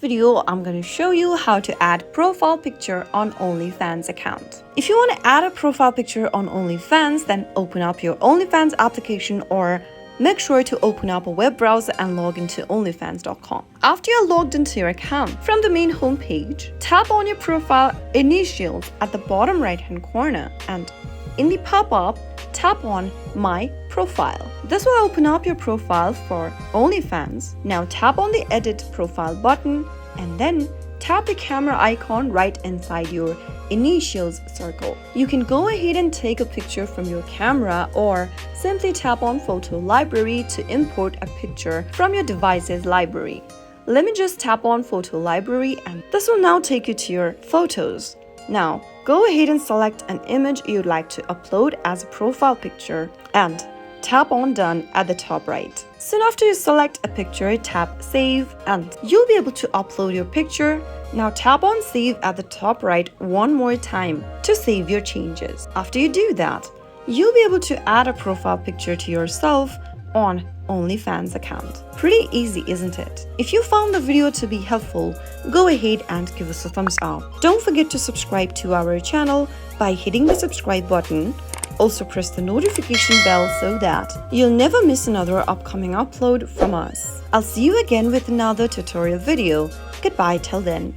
video, I'm going to show you how to add profile picture on OnlyFans account. If you want to add a profile picture on OnlyFans, then open up your OnlyFans application or make sure to open up a web browser and log into onlyfans.com. After you're logged into your account, from the main homepage, tap on your profile initials at the bottom right-hand corner, and in the pop-up, tap on My Profile. This will open up your profile for OnlyFans. Now tap on the Edit Profile button and then tap the camera icon right inside your initials circle. You can go ahead and take a picture from your camera or simply tap on Photo Library to import a picture from your device's library. Let me just tap on Photo Library and this will now take you to your photos. Now, go ahead and select an image you'd like to upload as a profile picture and tap on Done at the top right. Soon after you select a picture, tap Save and you'll be able to upload your picture. Now tap on Save at the top right one more time to save your changes. After you do that, you'll be able to add a profile picture to yourself on OnlyFans account. Pretty easy, isn't it? If you found the video to be helpful, go ahead and give us a thumbs up. Don't forget to subscribe to our channel by hitting the subscribe button. Also press the notification bell so that you'll never miss another upcoming upload from us. I'll see you again with another tutorial video. Goodbye till then.